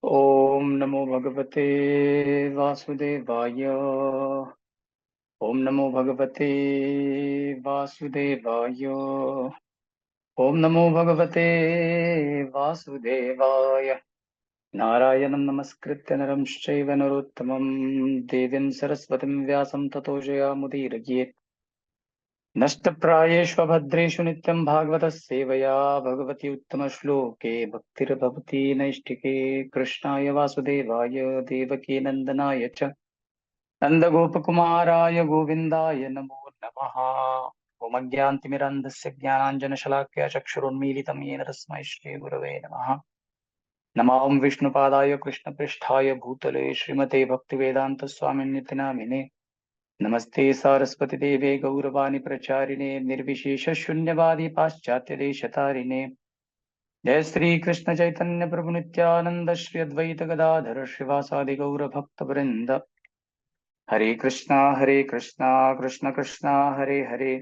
ओम नमो भगवते वासुदेवाय। ओम नमो भगवते वासुदेवाय। ओम नमो भगवते वासुदेवाय। नारायणं नमस्कृत्य नरं चैव नरोत्तमं देवीं सरस्वतीं व्यासं ततो जयामुदीरयेत्। नष्टप्रायेष्वभद्रेषु नित्यं भागवतः सेवया भगवति उत्तमश्लोके भक्तिर्भवति नैष्टिके। कृष्णाय वासुदेवाय देवकी नन्दनाय च नन्दगोपकुमाराय गोविन्दाय नमो नमः। ॐ अज्ञानतिमिरान्धस्य ज्ञानाञ्जनशलाकया चक्षुरुन्मीलितं येन तस्मै श्रीगुरवे नमः। नमः ॐ विष्णुपादाय कृष्णपृष्ठाय भूतले श्रीमते भक्तिवेदान्तस्वामिन्निति नामिने। नमस्ते सारस्वती देवे गौरवाणी प्रचारिणे निर्विशेष शून्यवादी पाश्चात्य देशतारिणे। जय श्री कृष्ण चैतन्य प्रभु नित्यानंद श्री अद्वैत गदाधर श्रीवासादि गौर भक्त वृंद। हरे कृष्णा कृष्ण कृष्णा हरे हरे।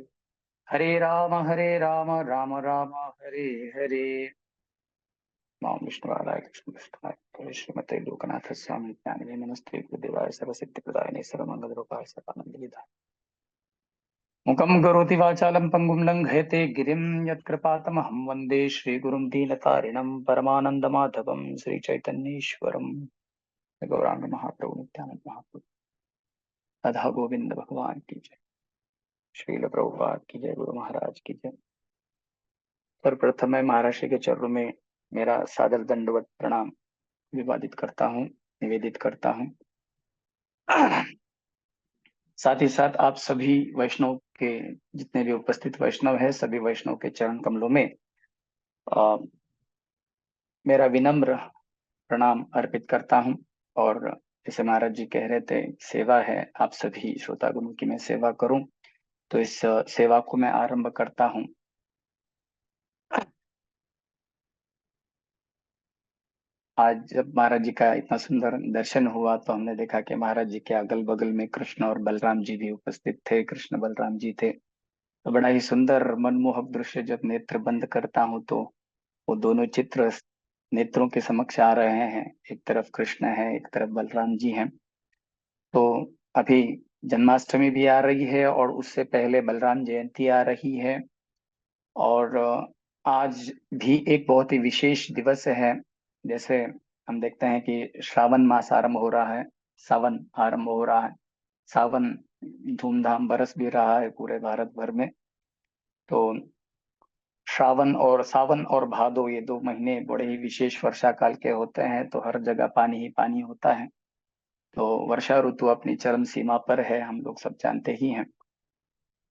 हरे राम राम राम हरे हरे। मां विष्णुवादाय कृष्ण कृष्णाय श्रीमते लोकनाथ स्वामी ज्ञानिने नमस्ते गुरुदेवाय सर्वसिद्धि प्रदायिने सर्वमंगल रूपाय सदानंद। मुखं करोति वाचालं पङ्गुं लङ्घयते गिरिं यत्कृपातमहं वन्दे श्रीगुरुं दीनतारिणं परमानन्दमाधवं श्रीचैतन्येश्वरं गौरांग महाप्रभु नित्यानंद महाप्रभु राधा गोविंद भगवान की जय। श्रील प्रभुपाद की जय। गुरु महाराज की जय। सर्वप्रथम मैं महाराष्ट्र के चरणों में मेरा सादर दंडवत प्रणाम विवादित करता हूँ, निवेदित करता हूँ। साथ ही साथ आप सभी वैष्णव के जितने भी उपस्थित वैष्णव है, सभी वैष्णव के चरण कमलों में अ, मेरा विनम्र प्रणाम अर्पित करता हूँ। और जैसे महाराज जी कह रहे थे, सेवा है आप सभी श्रोतागणों की मैं सेवा करूं, तो इस सेवा को मैं आरंभ करता हूँ। आज जब महाराज जी का इतना सुंदर दर्शन हुआ तो हमने देखा कि महाराज जी के अगल बगल में कृष्ण और बलराम जी भी उपस्थित थे, कृष्ण बलराम जी थे। तो बड़ा ही सुंदर मनमोहक दृश्य, जब नेत्र बंद करता हूँ तो वो दोनों चित्र नेत्रों के समक्ष आ रहे हैं। एक तरफ कृष्ण है, एक तरफ बलराम जी हैं। तो अभी जन्माष्टमी भी आ रही है और उससे पहले बलराम जयंती आ रही है। और आज भी एक बहुत ही विशेष दिवस है। जैसे हम देखते हैं कि श्रावण मास आरंभ हो रहा है, सावन आरंभ हो रहा है। सावन धूमधाम बरस भी रहा है पूरे भारत भर में। तो सावन और भादो, ये दो महीने बड़े ही विशेष वर्षा काल के होते हैं, तो हर जगह पानी ही पानी होता है। तो वर्षा ऋतु अपनी चरम सीमा पर है, हम लोग सब जानते ही हैं।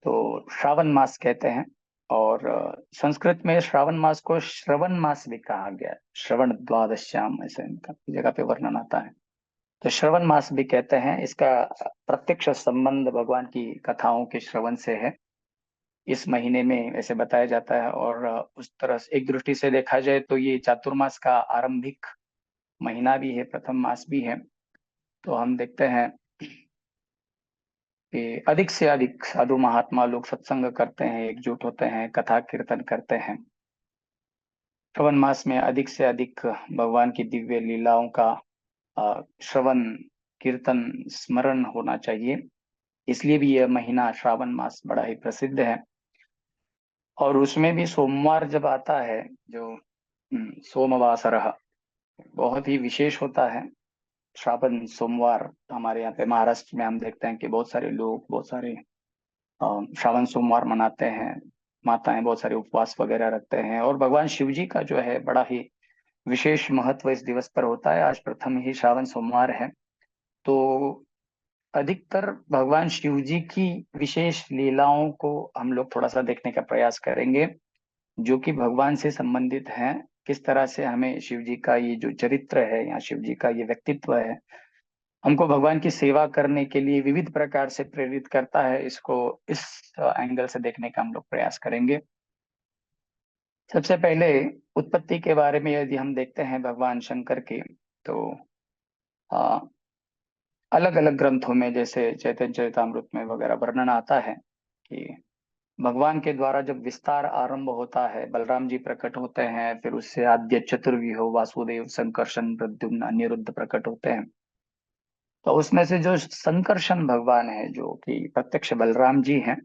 तो श्रावण मास कहते हैं। और संस्कृत में श्रावण मास को श्रवण मास भी कहा गया है। श्रवण द्वादश्याम ऐसे इनका जगह पे वर्णन आता है। तो श्रवण मास भी कहते हैं। इसका प्रत्यक्ष संबंध भगवान की कथाओं के श्रवण से है। इस महीने में ऐसे बताया जाता है। और उस तरह से एक दृष्टि से देखा जाए तो ये चातुर्मास का आरंभिक महीना भी है, प्रथम मास भी है। तो हम देखते हैं कि अधिक से अधिक साधु महात्मा लोग सत्संग करते हैं, एकजुट होते हैं, कथा कीर्तन करते हैं। श्रवण मास में अधिक से अधिक भगवान की दिव्य लीलाओं का श्रवण कीर्तन स्मरण होना चाहिए। इसलिए भी यह महीना श्रावण मास बड़ा ही प्रसिद्ध है। और उसमें भी सोमवार जब आता है, जो सोमवासरः, बहुत ही विशेष होता है। श्रावण सोमवार हमारे यहाँ पे महाराष्ट्र में हम देखते हैं कि बहुत सारे लोग, बहुत सारे श्रावण सोमवार मनाते हैं। माताएं बहुत सारे उपवास वगैरह रखते हैं। और भगवान शिव जी का जो है बड़ा ही विशेष महत्व इस दिवस पर होता है। आज प्रथम ही श्रावण सोमवार है। तो अधिकतर भगवान शिव जी की विशेष लीलाओं को हम लोग थोड़ा सा देखने का प्रयास करेंगे, जो कि भगवान से संबंधित हैं। किस तरह से हमें शिव जी का ये जो चरित्र है या शिव जी का ये व्यक्तित्व है, हमको भगवान की सेवा करने के लिए विविध प्रकार से प्रेरित करता है। इसको इस एंगल से देखने का हम लोग प्रयास करेंगे। सबसे पहले उत्पत्ति के बारे में यदि हम देखते हैं भगवान शंकर के, तो अलग अलग ग्रंथों में जैसे चैतन्य चरितमृत में वगैरह वर्णन आता है कि भगवान के द्वारा जब विस्तार आरंभ होता है, बलराम जी प्रकट होते हैं, फिर उससे आद्य चतुर्व्यूह वासुदेव संकर्षण प्रद्युम्न अनिरुद्ध प्रकट होते हैं। तो उसमें से जो संकर्षण भगवान है, जो कि प्रत्यक्ष बलराम जी हैं,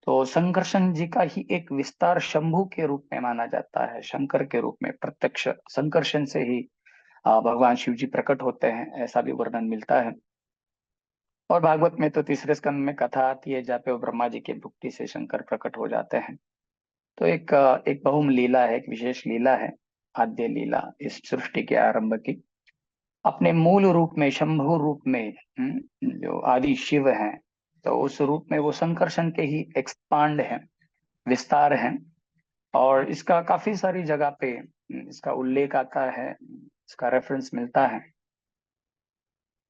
तो संकर्षण जी का ही एक विस्तार शंभु के रूप में माना जाता है। शंकर के रूप में प्रत्यक्ष संकर्षण से ही भगवान शिव जी प्रकट होते हैं, ऐसा भी वर्णन मिलता है। और भागवत में तो तीसरे स्कंद में कथा आती है जहाँ पे वो ब्रह्मा जी के भुक्ति से शंकर प्रकट हो जाते हैं। तो एक बहुम लीला है, एक विशेष लीला है, आद्य लीला इस सृष्टि के आरंभ की। अपने मूल रूप में, शंभु रूप में, जो आदि शिव हैं, तो उस रूप में वो संकर्षण के ही एक्सपांड है, विस्तार है। और इसका काफी सारी जगह पे इसका उल्लेख आता है, इसका रेफरेंस मिलता है।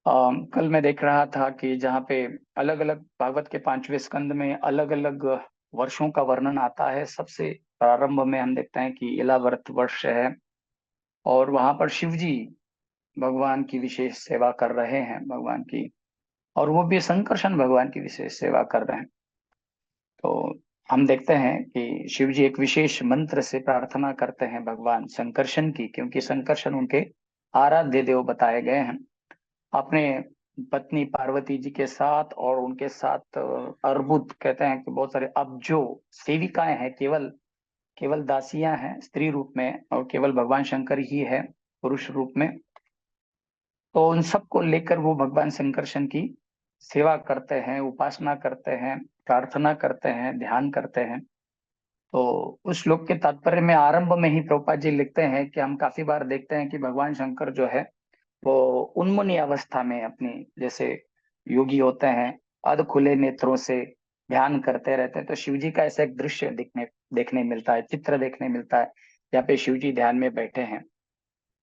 कल मैं देख रहा था कि जहाँ पे अलग अलग भागवत के पांचवें स्कंद में अलग अलग वर्षों का वर्णन आता है। सबसे प्रारंभ में हम देखते हैं कि इलावर्त वर्ष है, और वहां पर शिव जी भगवान की विशेष सेवा कर रहे हैं, भगवान की, और वो भी संकर्षण भगवान की विशेष सेवा कर रहे हैं। तो हम देखते हैं कि शिव जी एक विशेष मंत्र से प्रार्थना करते हैं भगवान संकर्षण की, क्योंकि संकर्षण उनके आराध्य देव बताए गए हैं। अपने पत्नी पार्वती जी के साथ और उनके साथ अर्बुद, कहते हैं कि बहुत सारे अब्जो सेविकाएं हैं, केवल केवल दासियां हैं स्त्री रूप में, और केवल भगवान शंकर ही है पुरुष रूप में। तो उन सबको लेकर वो भगवान संकर्षण की सेवा करते हैं, उपासना करते हैं, प्रार्थना करते हैं, ध्यान करते हैं। तो उस श्लोक के तात्पर्य में आरंभ में ही प्रभुपाद जी लिखते हैं कि हम काफी बार देखते हैं कि भगवान शंकर जो है वो उन्मुनी अवस्था में, अपनी जैसे योगी होते हैं, अध खुले नेत्रों से ध्यान करते रहते हैं। तो शिव जी का ऐसा एक दृश्य देखने देखने मिलता है, चित्र देखने मिलता है, जहाँ पे शिव जी ध्यान में बैठे हैं।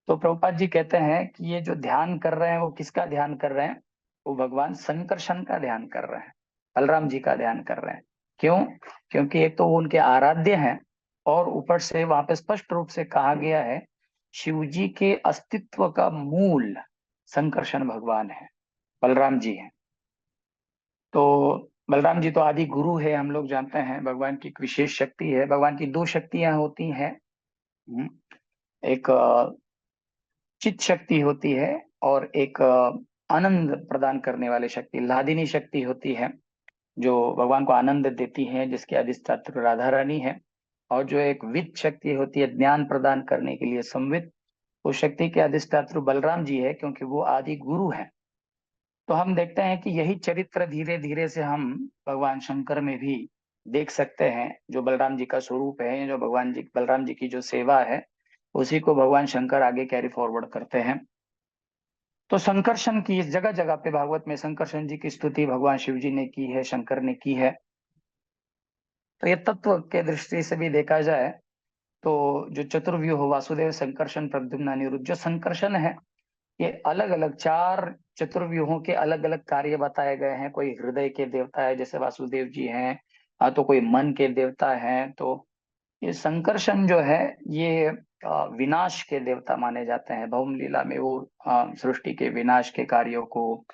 तो प्रभुपाद जी कहते हैं कि ये जो ध्यान कर रहे हैं वो किसका ध्यान कर रहे हैं? वो भगवान संकर्षण का ध्यान कर रहे हैं, बलराम जी का ध्यान कर रहे हैं। क्यों? क्योंकि एक तो वो उनके आराध्य हैं, और ऊपर से वहां पे स्पष्ट रूप से कहा गया है शिव जी के अस्तित्व का मूल संकर्षण भगवान है, बलराम जी हैं। तो बलराम जी तो आदि गुरु है, हम लोग जानते हैं, भगवान की एक विशेष शक्ति है। भगवान की दो शक्तियां होती हैं। हम्म, एक चित शक्ति होती है, और एक आनंद प्रदान करने वाली शक्ति लादिनी शक्ति होती है, जो भगवान को आनंद देती है, जिसके अधिष्ठात्री राधा रानी है। और जो एक वित्त शक्ति होती है ज्ञान प्रदान करने के लिए, संवित, उस शक्ति के अधिष्ठात्री बलराम जी है, क्योंकि वो आदि गुरु हैं। तो हम देखते हैं कि यही चरित्र धीरे धीरे से हम भगवान शंकर में भी देख सकते हैं। जो बलराम जी का स्वरूप है, जो भगवान जी बलराम जी की जो सेवा है, उसी को भगवान शंकर आगे कैरी फॉरवर्ड करते हैं। तो संकर्षण की इस जगह जगह पे भागवत में संकर्षण जी की स्तुति भगवान शिव जी ने की है, शंकर ने की है। तो ये तत्व के दृष्टि से भी देखा जाए तो जो चतुर्व्यूह वासुदेव संकर्षण प्रद्युम्न अनिरुद्ध, जो संकर्षण है, ये अलग अलग चार चतुर्व्यूहों के अलग अलग कार्य बताए गए हैं। कोई हृदय के देवता है जैसे वासुदेव जी हैं, तो कोई मन के देवता हैं। तो ये संकर्षण जो है, ये विनाश के देवता माने जाते हैं। भौम लीला में वो सृष्टि के विनाश के कार्यों को,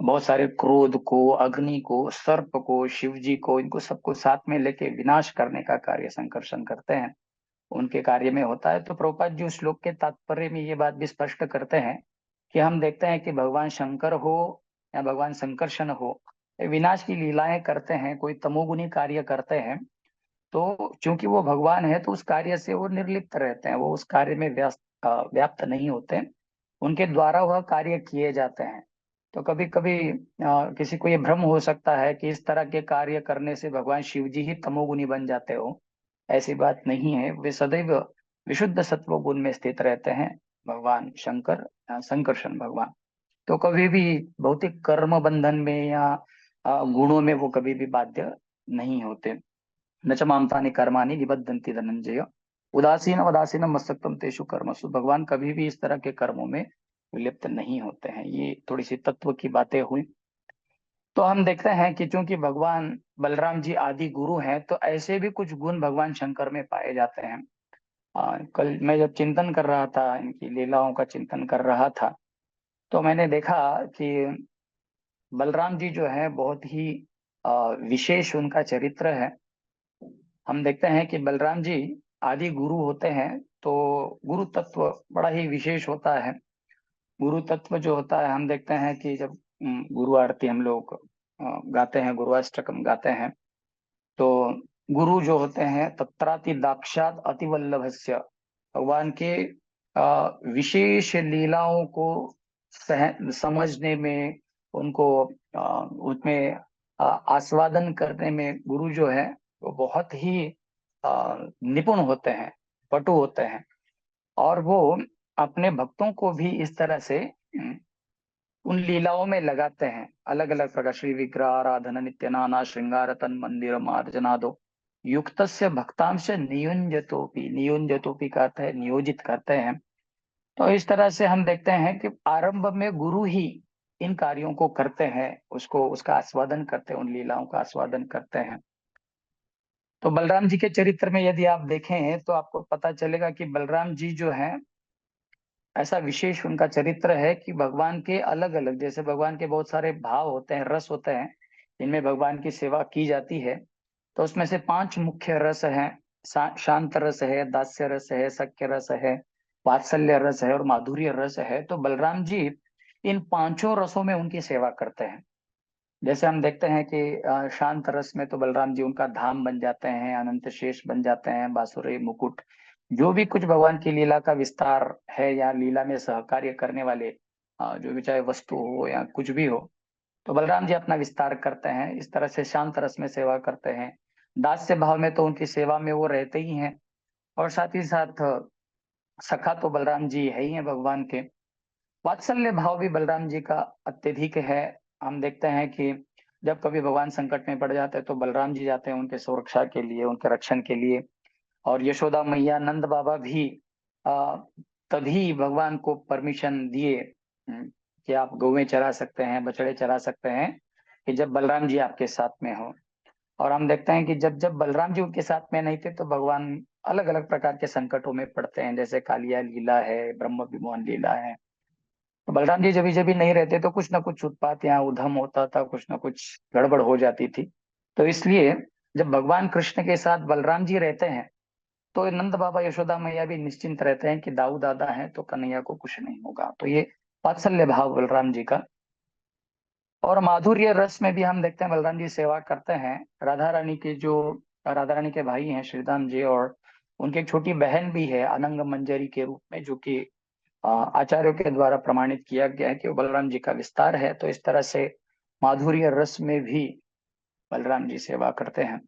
बहुत सारे क्रोध को, अग्नि को, सर्प को, शिव जी को, इनको सबको साथ में लेके विनाश करने का कार्य संकर्षण करते हैं, उनके कार्य में होता है। तो प्रभुपाद जी उस श्लोक के तात्पर्य में ये बात भी स्पष्ट करते हैं कि हम देखते हैं कि भगवान शंकर हो या भगवान संकर्षण हो, ये विनाश की लीलाएं करते हैं, कोई तमोगुनी कार्य करते हैं। तो चूंकि वो भगवान है तो उस कार्य से वो निर्लिप्त रहते हैं, वो उस कार्य में व्याप्त नहीं होते, उनके द्वारा वह कार्य किए जाते हैं। तो कभी कभी किसी को ये भ्रम हो सकता है कि इस तरह के कार्य करने से भगवान शिव जी ही तमोगुनी बन जाते हो। ऐसी बात नहीं है, वे सदैव विशुद्ध सत्व गुण में स्थित रहते हैं, भगवान शंकर, संकर्षण भगवान। तो कभी भी भौतिक कर्म बंधन में या गुणों में वो कभी भी बाध्य नहीं होते। न च मांसानि कर्माणि निबद्धन्ति धनंजय, उदासीन उदासीन मस्तकम तेषु कर्मसु। भगवान कभी भी इस तरह के कर्मों में लिप्त नहीं होते हैं। ये थोड़ी सी तत्व की बातें हुई। तो हम देखते हैं कि चूंकि भगवान बलराम जी आदि गुरु हैं, तो ऐसे भी कुछ गुण भगवान शंकर में पाए जाते हैं। कल मैं जब चिंतन कर रहा था, इनकी लीलाओं का चिंतन कर रहा था, तो मैंने देखा कि बलराम जी जो है बहुत ही विशेष उनका चरित्र है। हम देखते हैं कि बलराम जी आदि गुरु होते हैं। तो गुरु तत्व बड़ा ही विशेष होता है। गुरु तत्व जो होता है, हम देखते हैं कि जब गुरु आरती हम लोग गाते हैं, गुरुअष्टकम गाते हैं, तो गुरु जो होते हैं तत्राति दाक्षात अतिवल्लभस्य, भगवान के विशेष लीलाओं को समझने में, उनको उसमें आस्वादन करने में गुरु जो है वो बहुत ही निपुण होते हैं, पटु होते हैं। और वो अपने भक्तों को भी इस तरह से उन लीलाओं में लगाते हैं। अलग अलग प्रकार, श्री विग्रह आराधन नित्य नाना श्रृंगार तन मंदिर मार्जनादो युक्तस्य भक्तांश नियुंजतोपि, नियुंजतोपि का अर्थ है नियोजित करते हैं। तो इस तरह से हम देखते हैं कि आरंभ में गुरु ही इन कार्यों को करते हैं, उसको उसका आस्वादन करते हैं, उन लीलाओं का आस्वादन करते हैं। तो बलराम जी के चरित्र में यदि आप देखें तो आपको पता चलेगा कि बलराम जी जो है, ऐसा विशेष उनका चरित्र है कि भगवान के अलग अलग, जैसे भगवान के बहुत सारे भाव होते हैं, रस होते हैं, जिनमें भगवान की सेवा की जाती है। तो उसमें से 5 मुख्य रस हैं। शांत रस है, दास्य रस है, सख्य रस है, वात्सल्य रस है और माधुर्य रस है। तो बलराम जी इन पांचों रसों में उनकी सेवा करते हैं। जैसे हम देखते हैं कि शांत रस में तो बलराम जी उनका धाम बन जाते हैं, अनंत शेष बन जाते हैं, बांसुरी मुकुट, जो भी कुछ भगवान की लीला का विस्तार है या लीला में सहकार्य करने वाले जो भी, चाहे वस्तु हो या कुछ भी हो, तो बलराम जी अपना विस्तार करते हैं। इस तरह से शांत रस में सेवा करते हैं। दास्य भाव में तो उनकी सेवा में वो रहते ही हैं। और साथ ही साथ सखा तो बलराम जी है ही हैं भगवान के। वात्सल्य भाव भी बलराम जी का अत्यधिक है। हम देखते हैं कि जब कभी भगवान संकट में पड़ जाते हैं तो बलराम जी जाते हैं उनके सुरक्षा के लिए, उनके रक्षण के लिए। और यशोदा मैया, नंद बाबा भी आ, तभी भगवान को परमिशन दिए कि आप गौवें चरा सकते हैं, बछड़े चरा सकते हैं, कि जब बलराम जी आपके साथ में हो। और हम देखते हैं कि जब जब बलराम जी उनके साथ में नहीं थे तो भगवान अलग अलग प्रकार के संकटों में पड़ते हैं, जैसे कालिया लीला है, ब्रह्म विमोहन लीला है। तो बलराम जी जब जब नहीं रहते तो कुछ ना कुछ उत्पात यहाँ उधम होता था, कुछ ना कुछ गड़बड़ हो जाती थी। तो इसलिए जब भगवान कृष्ण के साथ बलराम जी रहते हैं तो नंद बाबा यशोदा मैया भी निश्चिंत रहते हैं कि दाऊ दादा है तो कन्हैया को कुछ नहीं होगा। तो ये वात्सल्य भाव बलराम जी का। और माधुर्य रस में भी हम देखते हैं बलराम जी सेवा करते हैं। राधा रानी के जो, राधा रानी के भाई हैं श्रीदाम जी, और उनकी एक छोटी बहन भी है अनंग मंजरी के रूप में, जो कि आचार्यों के द्वारा प्रमाणित किया गया है कि वो बलराम जी का विस्तार है। तो इस तरह से माधुर्य रस में भी बलराम जी सेवा करते हैं।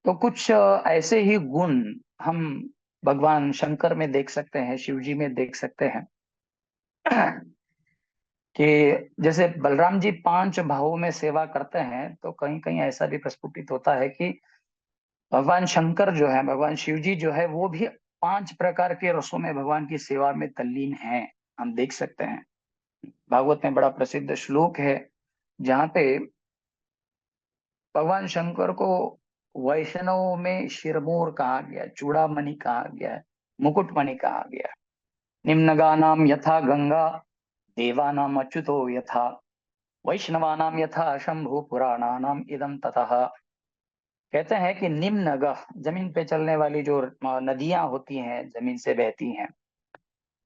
तो कुछ ऐसे ही गुण हम भगवान शंकर में देख सकते हैं, शिव जी में देख सकते हैं। कि जैसे बलराम जी 5 भावों में सेवा करते हैं, तो कहीं कहीं ऐसा भी प्रस्फुटित होता है कि भगवान शंकर जो है, भगवान शिव जी जो है, वो भी 5 प्रकार के रसों में भगवान की सेवा में तल्लीन है। हम देख सकते हैं, भागवत में बड़ा प्रसिद्ध श्लोक है जहाँ पे भगवान शंकर को वैष्णव में शिरमोर कहा गया, चूड़ामणि कहा गया है, मुकुटमणि कहा गया। निम्नगानाम यथा गंगा, देवानाम अच्युतो यथा, वैष्णवानाम यथा शंभु, पुराणानाम इदम ततः। कहते हैं कि निम्नगः, जमीन पे चलने वाली जो नदियां होती हैं, जमीन से बहती हैं,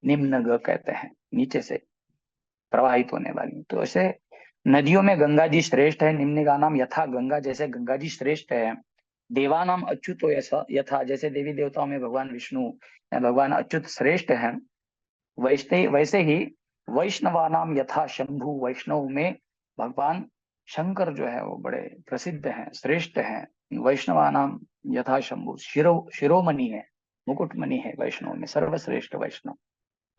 निम्नगः कहते हैं, नीचे से प्रवाहित होने वाली। तो ऐसे नदियों में गंगा जी श्रेष्ठ है। निम्नगानाम यथा गंगा, जैसे गंगा जी श्रेष्ठ है। देवानाम अच्युतो यथा यथा, जैसे देवी देवताओं में भगवान विष्णु या भगवान अच्युत श्रेष्ठ है, वैसे वैसे ही वैष्णवानाम यथा शंभु, वैष्णव में भगवान शंकर जो है वो बड़े प्रसिद्ध हैं, श्रेष्ठ हैं। वैष्णवानाम यथा शंभु, शिरोमणि है, मुकुटमणि है, वैष्णव में सर्वश्रेष्ठ वैष्णव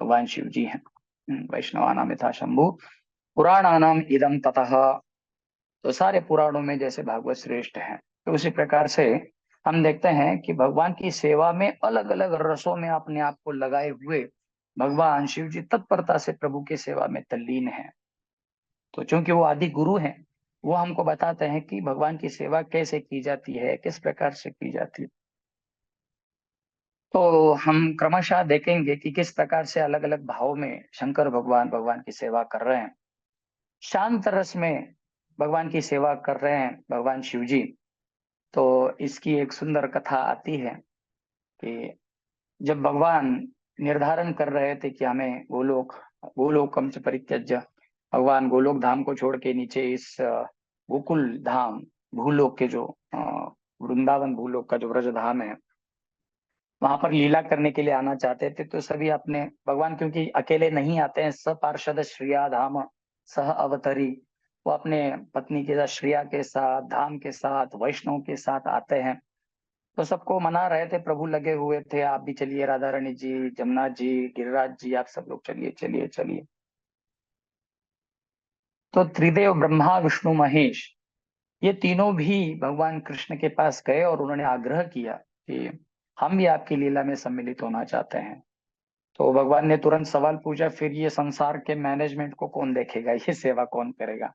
भगवान शिव जी हैं। वैष्णवानाम यथा शंभु, पुराणानाम इदम ततः। तो सारे पुराणों में जैसे भागवत श्रेष्ठ है, तो उसी प्रकार से हम देखते हैं कि भगवान की सेवा में अलग अलग रसों में अपने आप को लगाए हुए भगवान शिव जी तत्परता से प्रभु की सेवा में तल्लीन है। तो चूंकि वो आदि गुरु हैं, वो हमको बताते हैं कि भगवान की सेवा कैसे की जाती है, किस प्रकार से की जाती है। तो हम क्रमशः देखेंगे कि किस प्रकार से अलग अलग भाव में शंकर भगवान भगवान की सेवा कर रहे हैं। शांत रस में भगवान की सेवा कर रहे हैं भगवान शिव जी। तो इसकी एक सुंदर कथा आती है कि जब भगवान निर्धारण कर रहे थे कि हमें गोलोकम च परित्यज्य, भगवान गोलोक धाम को छोड़ के नीचे इस गोकुल धाम भूलोक के जो वृंदावन भूलोक का जो व्रज धाम है, वहां पर लीला करने के लिए आना चाहते थे, तो सभी अपने भगवान क्योंकि अकेले नहीं आते हैं, स पार्षद श्रिया धाम सह अवतरी, वो अपने पत्नी के साथ, श्रिया के साथ, धाम के साथ, वैष्णव के साथ आते हैं। तो सबको मना रहे थे, प्रभु लगे हुए थे, आप भी चलिए, राधा रानी जी, जमुना जी, गिरिराज जी, आप सब लोग चलिए चलिए चलिए। तो त्रिदेव ब्रह्मा विष्णु महेश, ये तीनों भी भगवान कृष्ण के पास गए और उन्होंने आग्रह किया कि हम भी आपकी लीला में सम्मिलित होना चाहते हैं। तो भगवान ने तुरंत सवाल पूछा, फिर ये संसार के मैनेजमेंट को कौन देखेगा, ये सेवा कौन करेगा?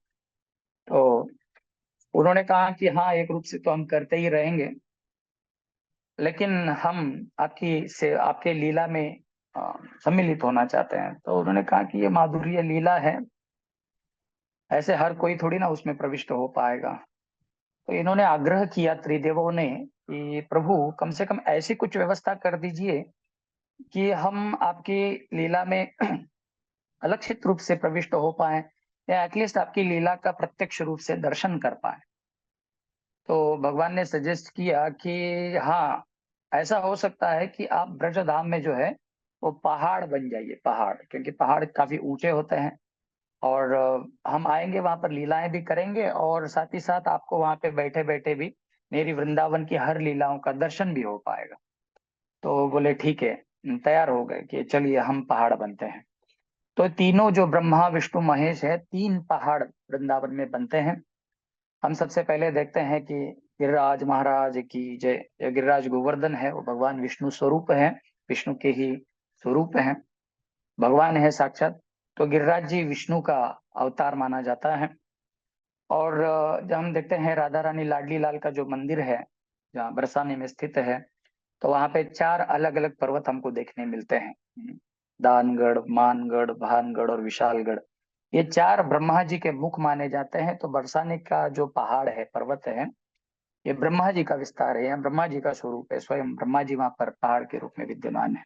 तो उन्होंने कहा कि हाँ, एक रूप से तो हम करते ही रहेंगे, लेकिन हम आपके लीला में सम्मिलित होना चाहते हैं। तो उन्होंने कहा कि ये माधुर्य लीला है, ऐसे हर कोई थोड़ी ना उसमें प्रविष्ट हो पाएगा। तो इन्होंने आग्रह किया त्रिदेवों ने कि प्रभु कम से कम ऐसी कुछ व्यवस्था कर दीजिए कि हम आपकी लीला में अलक्षित रूप से प्रविष्ट हो पाए, या एटलीस्ट आपकी लीला का प्रत्यक्ष रूप से दर्शन कर पाए। तो भगवान ने सजेस्ट किया कि हाँ, ऐसा हो सकता है कि आप ब्रजधाम में जो है वो पहाड़ बन जाइए, पहाड़, क्योंकि पहाड़ काफी ऊंचे होते हैं, और हम आएंगे वहां पर, लीलाएं भी करेंगे, और साथ ही साथ आपको वहां पे बैठे बैठे भी मेरी वृंदावन की हर लीलाओं का दर्शन भी हो पाएगा। तो बोले ठीक है, तैयार हो गए कि चलिए हम पहाड़ बनते हैं। तो तीनों जो ब्रह्मा विष्णु महेश है, तीन पहाड़ वृंदावन में बनते हैं। हम सबसे पहले देखते हैं कि गिरिराज महाराज की जय। जो गिरिराज गोवर्धन है वो भगवान विष्णु स्वरूप है, विष्णु के ही स्वरूप है, भगवान है साक्षात। तो गिरिराज जी विष्णु का अवतार माना जाता है। और जब हम देखते हैं राधा रानी लाडली लाल का जो मंदिर है, जहाँ बरसाने में स्थित है, तो वहां पे चार अलग अलग पर्वत हमको देखने मिलते हैं। दानगढ़, मानगढ़, भानगढ़ और विशालगढ़, ये चार ब्रह्मा जी के मुख माने जाते हैं। तो बरसाने का जो पहाड़ है, पर्वत है, ये ब्रह्मा जी का विस्तार है, यहाँ ब्रह्मा जी का स्वरूप है, स्वयं ब्रह्मा जी वहां पर पहाड़ के रूप में विद्यमान है।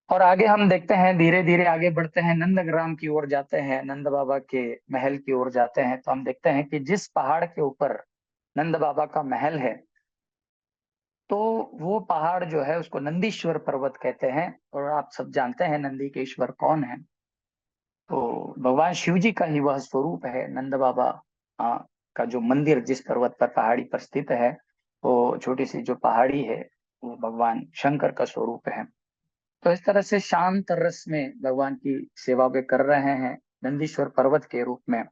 और आगे हम देखते हैं, धीरे धीरे आगे बढ़ते हैं, नंदग्राम की ओर जाते हैं, नंद बाबा के महल की ओर जाते हैं, तो हम देखते हैं कि जिस पहाड़ के ऊपर नंद बाबा का महल है, तो वो पहाड़ जो है उसको नंदीश्वर पर्वत कहते हैं। और आप सब जानते हैं नंदी के ईश्वर कौन है, तो भगवान शिव जी का ही वह स्वरूप है। नंद बाबा का जो मंदिर जिस पर्वत पर, पहाड़ी पर स्थित है, वो छोटी सी जो पहाड़ी है, वो भगवान शंकर का स्वरूप है। तो इस तरह से शांत रस में भगवान की सेवा वे कर रहे हैं नंदीश्वर पर्वत के रूप में।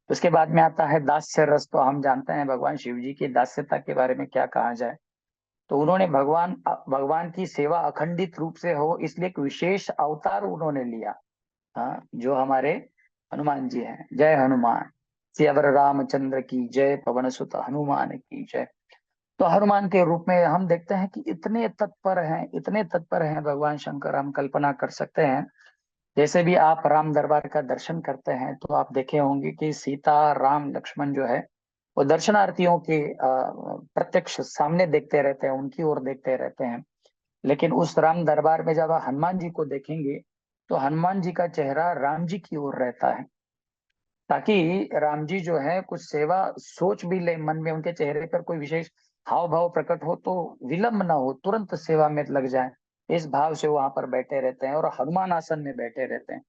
उसके बाद में आता है दास्य रस। तो हम जानते हैं भगवान शिव जी की दास्यता के बारे में क्या कहा जाए। तो उन्होंने भगवान की सेवा अखंडित रूप से हो, इसलिए एक विशेष अवतार उन्होंने लिया। हाँ, जो हमारे हनुमान जी हैं, जय हनुमान, सियावर रामचंद्र की जय, पवन सुत हनुमान की जय। तो हनुमान के रूप में हम देखते हैं कि इतने तत्पर हैं, इतने तत्पर हैं भगवान शंकर, हम कल्पना कर सकते हैं। जैसे भी आप राम दरबार का दर्शन करते हैं, तो आप देखे होंगे कि सीता, राम, लक्ष्मण जो है, वो दर्शनार्थियों के प्रत्यक्ष सामने देखते रहते हैं, उनकी ओर देखते रहते हैं। लेकिन उस राम दरबार में जब आप हनुमान जी को देखेंगे, तो हनुमान जी का चेहरा राम जी की ओर रहता है, ताकि राम जी जो है कुछ सेवा सोच भी ले मन में, उनके चेहरे पर कोई विशेष हाव भाव प्रकट हो तो विलंब ना हो, तुरंत सेवा में लग जाए, इस भाव से वहां पर बैठे रहते हैं। और हनुमान आसन में बैठे रहते हैं,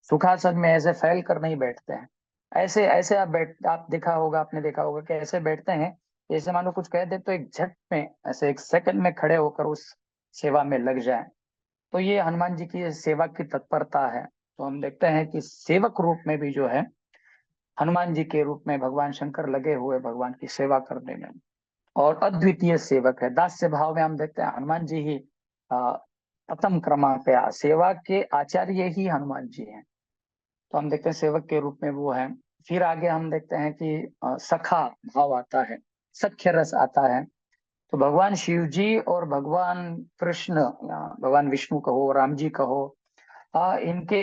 सुखासन में ऐसे फैल कर नहीं बैठते हैं। ऐसे ऐसे आप देखा होगा, आपने देखा होगा कि ऐसे बैठते हैं जैसे मानो कुछ कह दे तो एक झट में, ऐसे एक सेकंड में खड़े होकर उस सेवा में लग जाए। तो ये हनुमान जी की सेवा की तत्परता है। तो हम देखते हैं कि सेवक रूप में भी जो है, हनुमान जी के रूप में भगवान शंकर लगे हुए भगवान की सेवा करने में, और अद्वितीय सेवक है। दास्य भाव में हम देखते हैं हनुमान जी ही प्रथम क्रमांक पे, सेवा के आचार्य ही हनुमान जी हैं। तो हम देखते हैं सेवक के रूप में वो है। फिर आगे हम देखते हैं कि सखा भाव आता है, सख्य रस आता है। तो भगवान शिव जी और भगवान कृष्ण, या भगवान विष्णु कहो, राम जी कहो, इनके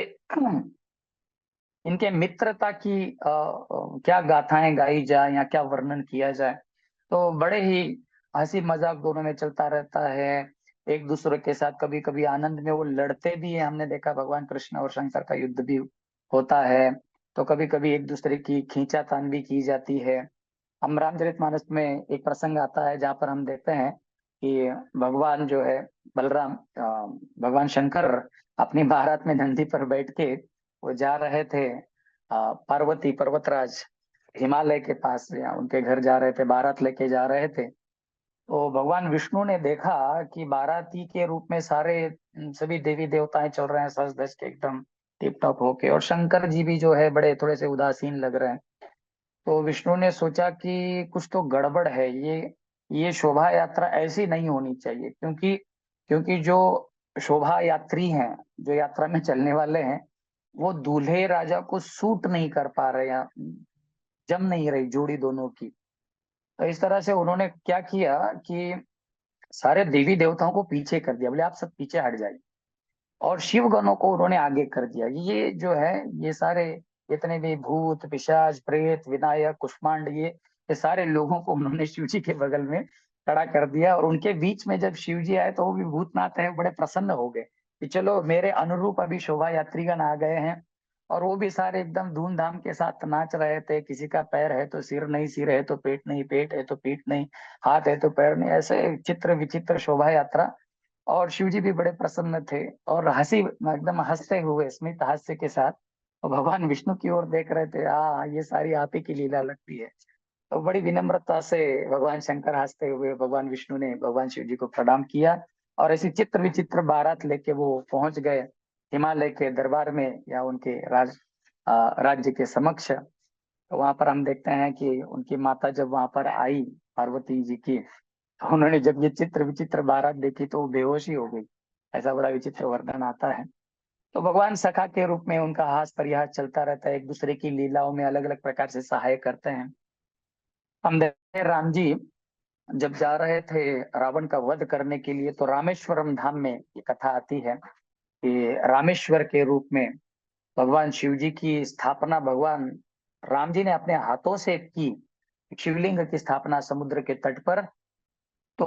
इनके मित्रता की क्या गाथाएं गाई जाए या क्या वर्णन किया जाए। तो बड़े ही हंसी मजाक दोनों में चलता रहता है, एक दूसरे के साथ कभी कभी आनंद में वो लड़ते भी है। हमने देखा भगवान कृष्ण और शंकर का युद्ध भी होता है, तो कभी कभी एक दूसरे की खींचातान भी की जाती है। हम रामचरितमानस में एक प्रसंग आता है जहाँ पर हम देखते हैं कि भगवान जो है बलराम भगवान शंकर अपनी बारात में नंदी पर बैठ के वो जा रहे थे, पार्वती पर्वतराज हिमालय के पास या उनके घर जा रहे थे, बारात लेके जा रहे थे। तो भगवान विष्णु ने देखा कि बाराती के रूप में सारे सभी देवी देवताएं चल रहे हैं सज धज के एकदम टिप टॉप होके, और शंकर जी भी जो है बड़े थोड़े से उदासीन लग रहे हैं। तो विष्णु ने सोचा कि कुछ तो गड़बड़ है, ये शोभा यात्रा ऐसी नहीं होनी चाहिए, क्योंकि क्योंकि जो शोभा यात्री हैं, जो यात्रा में चलने वाले हैं, वो दूल्हे राजा को सूट नहीं कर पा रहे हैं, जम नहीं रही जोड़ी दोनों की। तो इस तरह से उन्होंने क्या किया कि सारे देवी देवताओं को पीछे कर दिया, बोले आप सब पीछे हट जाइए, और शिव गणों को उन्होंने आगे कर दिया। ये जो है ये सारे जितने भी भूत पिशाच प्रेत विनायक कुष्मांड ये सारे लोगों को उन्होंने शिव जी के बगल में खड़ा कर दिया, और उनके बीच में जब शिव जी आए तो वो भी भूतनाथ है बड़े प्रसन्न हो गए कि चलो मेरे अनुरूप अभी शोभा यात्रीगण आ गए हैं। और वो भी सारे एकदम धूमधाम के साथ नाच रहे थे, किसी का पैर है तो सिर नहीं, सिर है तो पेट नहीं, पेट है तो पीठ नहीं, हाथ है तो पैर नहीं, ऐसे चित्र विचित्र शोभा यात्रा। और शिव जी भी बड़े प्रसन्न थे और हंसी एकदम हंसते हुए स्मित हास्य के साथ और भगवान विष्णु की ओर देख रहे थे। ये सारी आप ही की लीला लगती है। तो बड़ी विनम्रता से भगवान शंकर हंसते हुए भगवान विष्णु ने भगवान शिव जी को प्रणाम किया, और ऐसी चित्र विचित्र बारात लेके वो पहुंच गए हिमालय के दरबार में या उनके राज्य के समक्ष। तो वहां पर हम देखते हैं कि उनकी माता जब वहां पर आई पार्वती जी की, तो उन्होंने जब ये चित्र विचित्र बारात देखी तो वो बेहोश ही हो गई। ऐसा बड़ा विचित्र वर्णन आता है। तो भगवान सखा के रूप में उनका हास परिहास चलता रहता है, एक दूसरे की लीलाओं में अलग अलग प्रकार से सहाय करते हैं। हम देखते हैं राम जी जब जा रहे थे रावण का वध करने के लिए, तो रामेश्वरम धाम में ये कथा आती है कि रामेश्वर के रूप में भगवान शिव जी की स्थापना भगवान राम जी ने अपने हाथों से की। शिवलिंग की स्थापना समुद्र के तट पर। तो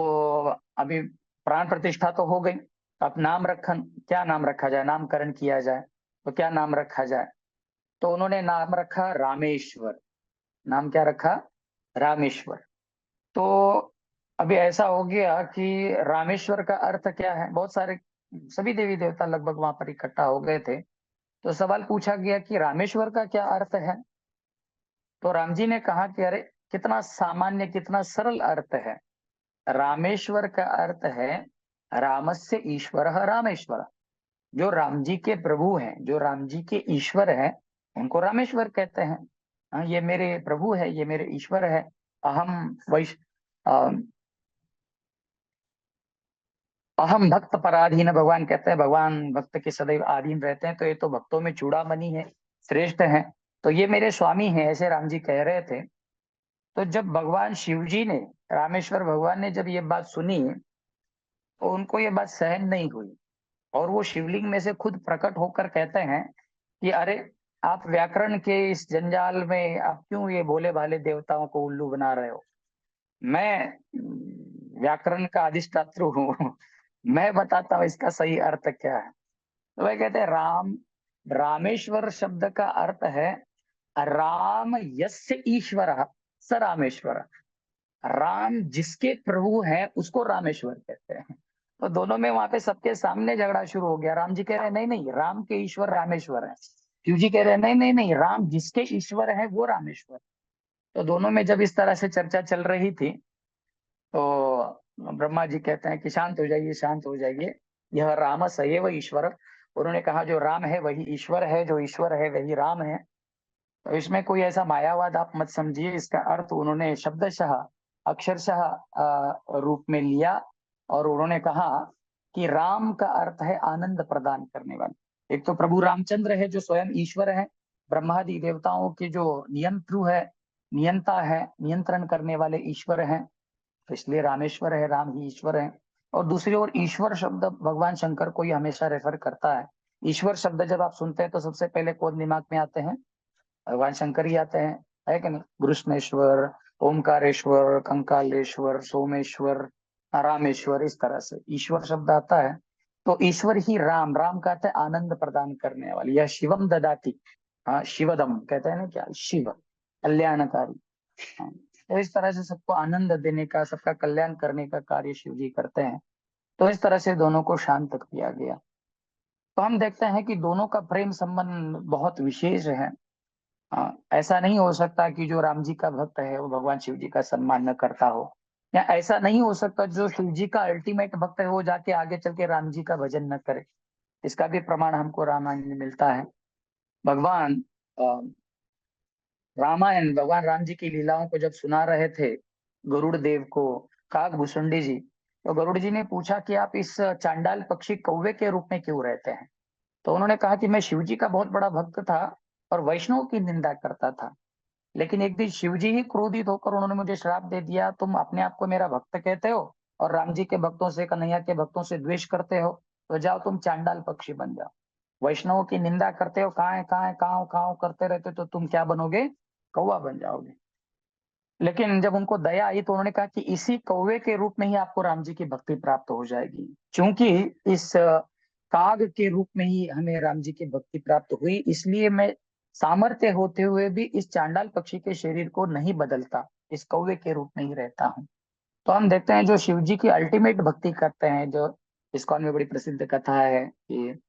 अभी प्राण प्रतिष्ठा तो हो गई, अब नाम रखन क्या नाम रखा जाए, नामकरण किया जाए, तो क्या नाम रखा जाए। तो उन्होंने नाम रखा रामेश्वर। नाम क्या रखा? रामेश्वर। तो अभी ऐसा हो गया कि रामेश्वर का अर्थ क्या है, बहुत सारे सभी देवी देवता लगभग वहां पर इकट्ठा हो गए थे। तो सवाल पूछा गया कि रामेश्वर का क्या अर्थ है। तो राम जी ने कहा कि अरे कितना सामान्य कितना सरल अर्थ है। रामेश्वर का अर्थ है रामस्य ईश्वर रामेश्वर। जो राम जी के प्रभु हैं, जो राम जी के ईश्वर हैं, उनको रामेश्वर कहते हैं। ये मेरे प्रभु है, ये मेरे ईश्वर है। अहम वैश अहम भक्त पराधीन, भगवान कहते हैं भगवान भक्त के सदैव अधीन रहते हैं, तो ये तो भक्तों में चूड़ामणि है, श्रेष्ठ है, तो ये मेरे स्वामी हैं, ऐसे राम जी कह रहे थे। तो जब भगवान शिव जी ने, रामेश्वर भगवान ने जब ये बात सुनी, तो उनको ये बात सहन नहीं हुई, और वो शिवलिंग में से खुद प्रकट होकर कहते हैं कि अरे आप व्याकरण के इस जंजाल में आप क्यों ये भोले भाले देवताओं को उल्लू बना रहे हो। मैं व्याकरण का अधिष्ठात्र हूँ मैं बताता हूँ इसका सही अर्थ क्या है। तो वह कहते हैं रामेश्वर शब्द का अर्थ है राम यस्य ईश्वर स रामेश्वर। राम जिसके प्रभु हैं उसको रामेश्वर कहते हैं। तो दोनों में वहां पे सबके सामने झगड़ा शुरू हो गया। राम जी कह रहे हैं नहीं नहीं, राम के ईश्वर रामेश्वर है। शिव जी कह रहे हैं नहीं नहीं नहीं, राम जिसके ईश्वर है वो रामेश्वर। तो दोनों में जब इस तरह से चर्चा चल रही थी, तो ब्रह्मा जी कहते हैं कि शांत हो जाइए, शांत हो जाइए, यह राम सएव ईश्वर। उन्होंने कहा जो राम है वही ईश्वर है, जो ईश्वर है वही राम है। तो इसमें कोई ऐसा मायावाद आप मत समझिए। इसका अर्थ उन्होंने शब्दशः अक्षरशः रूप में लिया, और उन्होंने कहा कि राम का अर्थ है आनंद प्रदान करने वाले। एक तो प्रभु रामचंद्र है जो स्वयं ईश्वर है, ब्रह्मादि देवताओं के जो नियंत्रु है, नियंता है, नियंत्रण करने वाले ईश्वर हैं, तो इसलिए रामेश्वर है, राम ही ईश्वर है। और दूसरी ओर ईश्वर शब्द भगवान शंकर को ही हमेशा रेफर करता है। ईश्वर शब्द जब आप सुनते हैं तो सबसे पहले कौन दिमाग में आते हैं? भगवान शंकर ही आते हैं, है कि नहीं? कृष्णेश्वर, ओमकारेश्वर, कंकालेश्वर, सोमेश्वर, रामेश्वर, इस तरह से ईश्वर शब्द आता है। तो ईश्वर ही राम, राम का अर्थ है आनंद प्रदान करने वाले, या शिवम ददाति। हाँ, शिवदम कहते हैं ना, क्या शिव कल्याणकारी। हाँ, तो इस तरह से सबको आनंद देने का, सबका कल्याण करने का कार्य शिव जी करते हैं। तो इस तरह से दोनों को शांत किया गया। तो हम देखते हैं कि दोनों का प्रेम संबंध बहुत विशेष है। ऐसा नहीं हो सकता कि जो राम जी का भक्त है वो भगवान शिव जी का सम्मान न करता हो, या ऐसा नहीं हो सकता जो शिव जी का अल्टीमेट भक्त है वो जाके आगे चल के राम जी का भजन न करे। इसका भी प्रमाण हमको रामायण में मिलता है। भगवान अ, रामायण भगवान राम जी की लीलाओं को जब सुना रहे थे गरुड़ देव को, काग भुसुंडी जी, तो गरुड़ जी ने पूछा कि आप इस चांडाल पक्षी कौवे के रूप में क्यों रहते हैं। तो उन्होंने कहा कि मैं शिव जी का बहुत बड़ा भक्त था और वैष्णव की निंदा करता था, लेकिन एक दिन शिव जी ही क्रोधित होकर उन्होंने मुझे श्राप दे दिया, तुम अपने आप को मेरा भक्त कहते हो और राम जी के भक्तों से, कन्हैया के भक्तों से द्वेष करते हो, तो जाओ तुम चांडाल पक्षी बन जाओ। वैष्णवों की निंदा करते हो, कहाँ है कहाँ है, काव काव करते रहते हो, तो तुम क्या बनोगे, कौवा बन जाओगे। लेकिन जब उनको दया आई तो उन्होंने कहा कि इसी कौवे के रूप में ही आपको राम जी की भक्ति प्राप्त हो जाएगी। क्योंकि इस काग के रूप में ही हमें राम जी की भक्ति प्राप्त हुई, इसलिए मैं सामर्थ्य होते हुए भी इस चांडाल पक्षी के शरीर को नहीं बदलता, इस कौवे के रूप में ही रहता हूँ। तो हम देखते हैं जो शिव जी की अल्टीमेट भक्ति करते हैं, जो इस्कॉन में बड़ी प्रसिद्ध कथा है कि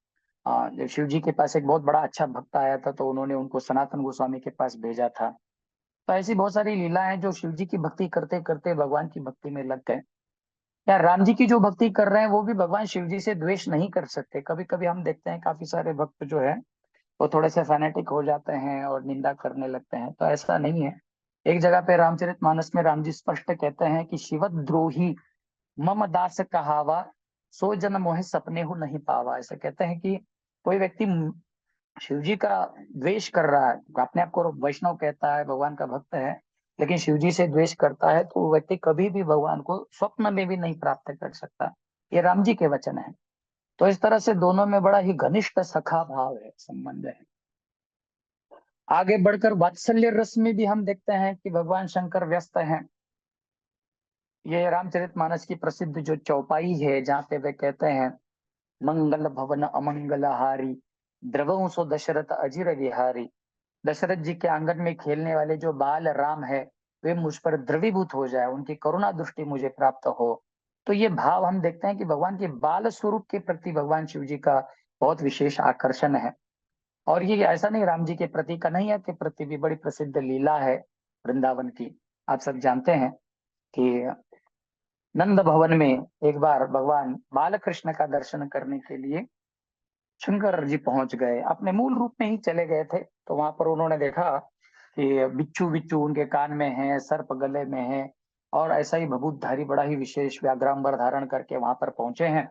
जब शिव जी के पास एक बहुत बड़ा अच्छा भक्त आया था तो उन्होंने उनको सनातन गोस्वामी के पास भेजा था। तो ऐसी बहुत सारी लीला है जो शिव जी की भक्ति करते करते भगवान की भक्ति में लग गए। या राम जी की जो भक्ति कर रहे हैं वो भी भगवान शिव जी से द्वेष नहीं कर सकते। कभी कभी हम देखते हैं काफी सारे भक्त जो है वो थोड़े से फैनेटिक हो जाते हैं और निंदा करने लगते हैं, तो ऐसा नहीं है। एक जगह पे रामचरितमानस में राम जी स्पष्ट कहते हैं कि शिवद्रोही मम दास कहावा, सो जन मोहे सपने हो नहीं पावा। ऐसा कहते हैं कि कोई व्यक्ति शिव जी का द्वेष कर रहा है, अपने आप को वैष्णव कहता है, भगवान का भक्त है, लेकिन शिव जी से द्वेष करता है, तो वो व्यक्ति कभी भी भगवान को स्वप्न में भी नहीं प्राप्त कर सकता। ये राम जी के वचन है। तो इस तरह से दोनों में बड़ा ही घनिष्ठ सखा भाव है, संबंध है। आगे बढ़कर वात्सल्य रस में भी हम देखते हैं कि भगवान शंकर व्यस्त हैं। ये रामचरितमानस की प्रसिद्ध जो चौपाई है जहाँ पे वे कहते हैं, मंगल भवन अमंगल हारी, द्रवहु सो दशरथ अजिर विहारी। दशरथ जी के आंगन में खेलने वाले जो बाल राम है वे मुझ पर द्रवीभूत हो जाए, उनकी करुणा दृष्टि मुझे प्राप्त हो। तो ये भाव हम देखते हैं कि भगवान के बाल स्वरूप के प्रति भगवान शिव जी का बहुत विशेष आकर्षण है। और ये ऐसा नहीं, राम जी के प्रति, कन्हैया के प्रति भी बड़ी प्रसिद्ध लीला है वृंदावन की। आप सब जानते हैं कि नंद भवन में एक बार भगवान बाल कृष्ण का दर्शन करने के लिए शंकर जी पहुंच गए, अपने मूल रूप में ही चले गए थे। तो वहां पर उन्होंने देखा कि बिच्छू बिच्छू उनके कान में है, सर्प गले में है, और ऐसा ही भभूतधारी बड़ा ही विशेष व्याघ्रांबर धारण करके वहां पर पहुंचे हैं।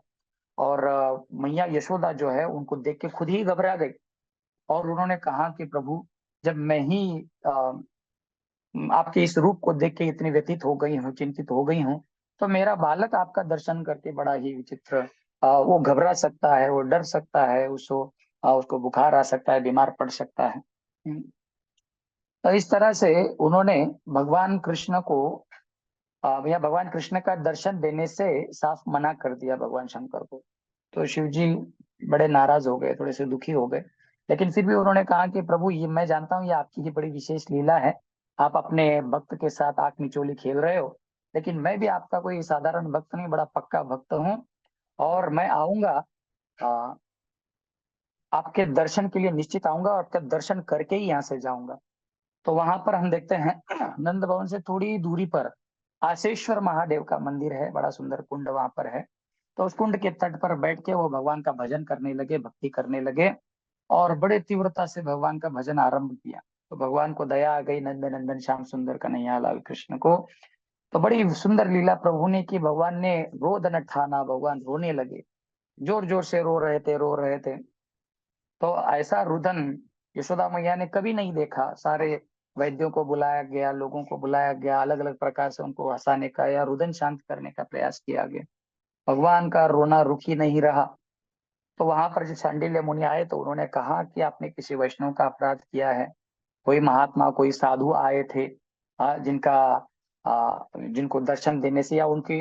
और मैया यशोदा जो है उनको देख के खुद ही घबरा गई, और उन्होंने कहा कि प्रभु, जब मैं ही आपके इस रूप को देख के इतनी व्यथित हो गई हूँ, चिंतित हो गई हूँ, तो मेरा बालक आपका दर्शन करके बड़ा ही विचित्र, वो घबरा सकता है, वो डर सकता है, उसको बुखार आ सकता है, बीमार पड़ सकता है। तो इस तरह से उन्होंने भगवान कृष्ण को या भगवान कृष्ण का दर्शन देने से साफ मना कर दिया भगवान शंकर को। तो शिव जी बड़े नाराज हो गए, थोड़े से दुखी हो गए। लेकिन फिर भी उन्होंने कहा कि प्रभु, ये मैं जानता हूँ ये आपकी ही बड़ी विशेष लीला है, आप अपने भक्त के साथ आंख मिचोली खेल रहे हो, लेकिन मैं भी आपका कोई साधारण भक्त नहीं, बड़ा पक्का भक्त हूँ, और मैं आऊंगा, आ, आपके दर्शन के लिए निश्चित आऊंगा और आपका दर्शन करके ही यहाँ से जाऊंगा। तो वहां पर हम देखते हैं नंद भवन से थोड़ी दूरी पर आशेश्वर महादेव का मंदिर है, बड़ा सुंदर कुंड वहां पर है। तो उस कुंड के तट पर बैठ के वो भगवान का भजन करने लगे, भक्ति करने लगे, और बड़े तीव्रता से भगवान का भजन आरंभ किया। तो भगवान को दया आ गई, नंद नंदन श्याम सुंदर कन्हैया लाल कृष्ण को। तो बड़ी सुंदर लीला प्रभु ने की, भगवान ने रोदन ठाना, भगवान रोने लगे, जोर जोर से रो रहे थे, रो रहे थे। तो ऐसा रुदन यशोदा मैया ने कभी नहीं देखा। सारे वैद्यों को बुलाया गया, लोगों को बुलाया गया, अलग अलग प्रकार से उनको हंसाने का या रुदन शांत करने का प्रयास किया गया, भगवान का रोना रुक ही नहीं रहा। तो वहां पर जब शांडिल्य मुनि आए तो उन्होंने कहा कि आपने किसी वैष्णव का अपराध किया है। कोई महात्मा, कोई साधु आए थे, जिनका जिनको दर्शन देने से या उनकी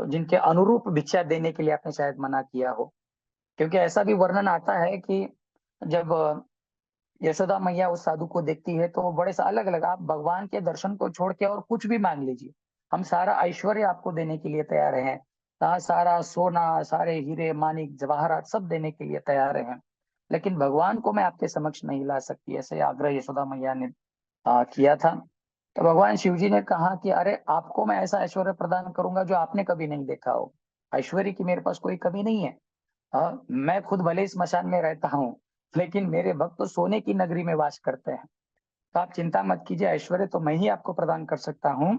जिनके अनुरूप भिक्षा देने के लिए आपने शायद मना किया हो। क्योंकि ऐसा भी वर्णन आता है कि जब यशोदा मैया उस साधु को देखती है तो वो बड़े से अलग अलग, आप भगवान के दर्शन को छोड़ के और कुछ भी मांग लीजिए, हम सारा ऐश्वर्य आपको देने के लिए तैयार हैं, सारा सोना, सारे हीरे मानिक जवाहरात सब देने के लिए तैयार हैं, लेकिन भगवान को मैं आपके समक्ष नहीं ला सकती, ऐसे आग्रह यशोदा मैया ने किया था। तो भगवान शिव जी ने कहा कि अरे आपको मैं ऐसा ऐश्वर्य प्रदान करूंगा जो आपने कभी नहीं देखा हो। ऐश्वर्य की मेरे पास कोई कमी नहीं है। मैं खुद भले ही स्मशान में रहता हूँ, लेकिन मेरे भक्त तो सोने की नगरी में वास करते हैं। तो आप चिंता मत कीजिए, ऐश्वर्य तो मैं ही आपको प्रदान कर सकता हूँ,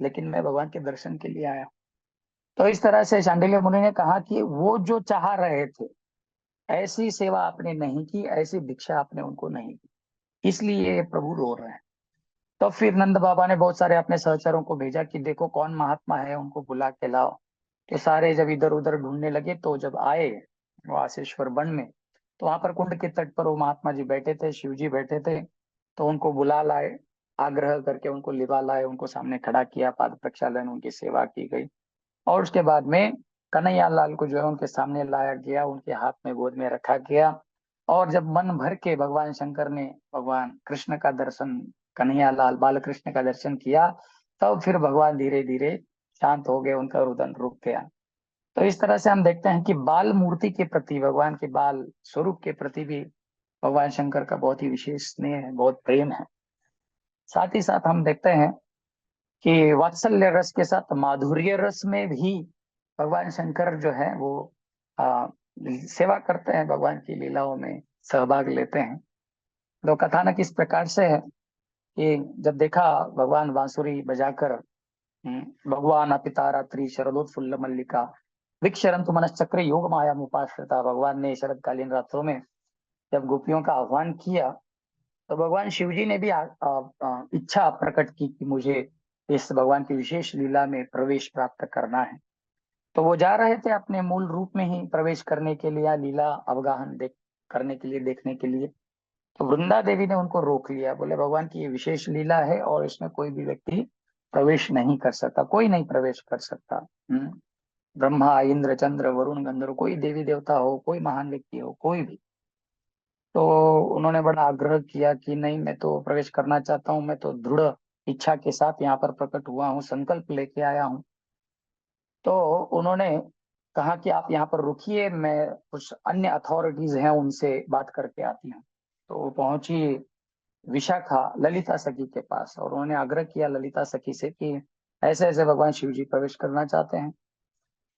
लेकिन मैं भगवान के दर्शन के लिए आया। तो इस तरह से शांडिल्य मुनि ने कहा कि वो जो चाह रहे थे ऐसी सेवा आपने नहीं की, ऐसी भिक्षा आपने उनको नहीं दी, इसलिए ये प्रभु रो रहे हैं। तो फिर नंद बाबा ने बहुत सारे अपने सहचरों को भेजा कि देखो कौन महात्मा है, उनको बुला के लाओ। तो सारे जब इधर उधर ढूंढने लगे तो जब आए वासेश्वर वन में, तो वहां पर कुंड के तट पर वो महात्मा जी बैठे थे, शिव जी बैठे थे। तो उनको बुला लाए, आग्रह करके उनको लिवा लाए, उनको सामने खड़ा किया, पाद प्रक्षालन, उनकी सेवा की गई। और उसके बाद में कन्हैया लाल को जो है उनके सामने लाया गया, उनके हाथ में गोद में रखा गया। और जब मन भर के भगवान शंकर ने भगवान कृष्ण का दर्शन, कन्हैया लाल बाल कृष्ण का दर्शन किया, तब फिर भगवान धीरे धीरे शांत हो गए, उनका रुदन रुक गया। तो इस तरह से हम देखते हैं कि बाल मूर्ति के प्रति, भगवान के बाल स्वरूप के प्रति भी भगवान शंकर का बहुत ही विशेष स्नेह है, बहुत प्रेम है। साथ ही साथ हम देखते हैं कि वात्सल्य रस के साथ माधुर्य रस में भी भगवान शंकर जो है वो आ, सेवा करते हैं, भगवान की लीलाओं में सहभाग लेते हैं। तो कथानक इस प्रकार से है कि जब देखा भगवान बांसुरी बजाकर, भगवान अपिता रात्रि शरदोत्फुल्ल मल्लिका विक्षरंतु मनश्चक्र योग माया मुपाश्रिता, भगवान ने शरदकालीन रात्रों में जब गोपियों का आह्वान किया, तो भगवान शिव जी ने भी इच्छा प्रकट की कि मुझे इस भगवान की विशेष लीला में प्रवेश प्राप्त करना है। तो वो जा रहे थे अपने मूल रूप में ही प्रवेश करने के लिए, या लीला अवगाहन देख करने के लिए, देखने के लिए। तो वृंदा देवी ने उनको रोक लिया, बोले भगवान की ये विशेष लीला है और इसमें कोई भी व्यक्ति प्रवेश नहीं कर सकता, कोई नहीं प्रवेश कर सकता। ब्रह्मा इंद्र चंद्र वरुण गंधर्व, कोई देवी देवता हो, कोई महान व्यक्ति हो, कोई भी। तो उन्होंने बड़ा आग्रह किया कि नहीं, मैं तो प्रवेश करना चाहता हूँ, मैं तो दृढ़ इच्छा के साथ यहाँ पर प्रकट हुआ हूँ, संकल्प लेके आया हूँ। तो उन्होंने कहा कि आप यहाँ पर रुकिए, मैं कुछ अन्य अथॉरिटीज हैं उनसे बात करके आती हूँ। तो वो पहुंची विशाखा ललिता सखी के पास, और उन्होंने आग्रह किया ललिता सखी से कि ऐसे ऐसे भगवान शिव जी प्रवेश करना चाहते हैं।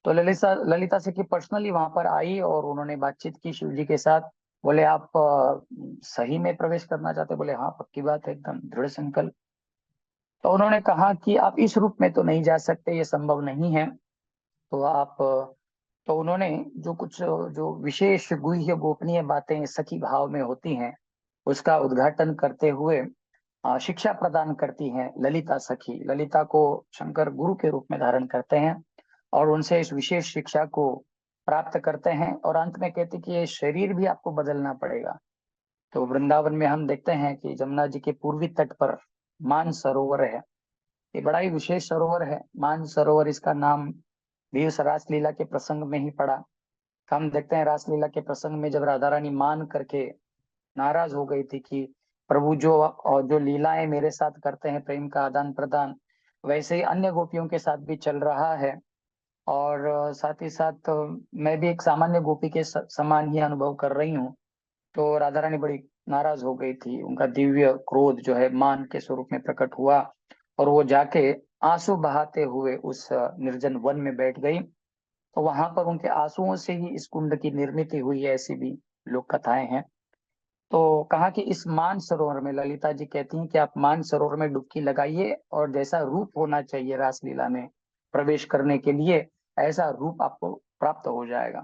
तो ललिता ललिता सखी पर्सनली वहां पर आई और उन्होंने बातचीत की शिव जी के साथ। बोले आप सही में प्रवेश करना चाहते? बोले हाँ, पक्की बात है, एकदम दृढ़ संकल्प। तो उन्होंने कहा कि आप इस रूप में तो नहीं जा सकते, ये संभव नहीं है। तो आप तो उन्होंने जो कुछ जो विशेष गुह्य गोपनीय बातें सखी भाव में होती हैं, उसका उद्घाटन करते हुए शिक्षा प्रदान करती हैं ललिता सखी। ललिता को शंकर गुरु के रूप में धारण करते हैं और उनसे इस विशेष शिक्षा को प्राप्त करते हैं, और अंत में कहते हैं कि ये शरीर भी आपको बदलना पड़ेगा। तो वृंदावन में हम देखते हैं कि जमुना जी के पूर्वी तट पर मान सरोवर है। ये बड़ा ही विशेष सरोवर है मान सरोवर, इसका नाम भी उस रासलीला के प्रसंग में ही पड़ा। हम देखते हैं रासलीला के प्रसंग में जब राधा रानी मान करके नाराज हो गई थी कि प्रभु जो और जो लीलाएं मेरे साथ करते हैं, प्रेम का आदान प्रदान, वैसे ही अन्य गोपियों के साथ भी चल रहा है। और साथ ही साथ मैं भी एक सामान्य गोपी के समान ही अनुभव कर रही हूँ। तो राधा रानी बड़ी नाराज हो गई थी, उनका दिव्य क्रोध जो है मान के स्वरूप में प्रकट हुआ, और वो जाके आंसू बहाते हुए उस निर्जन वन में बैठ गई। तो वहां पर उनके आंसुओं से ही इस कुंड की निर्मित हुई है, ऐसी भी लोक कथाएं हैं। तो कहा कि इस मान सरोवर में, ललिता जी कहती हैं कि आप मान सरोवर में डुबकी लगाइए, और जैसा रूप होना चाहिए रासलीला में प्रवेश करने के लिए, ऐसा रूप आपको प्राप्त हो जाएगा।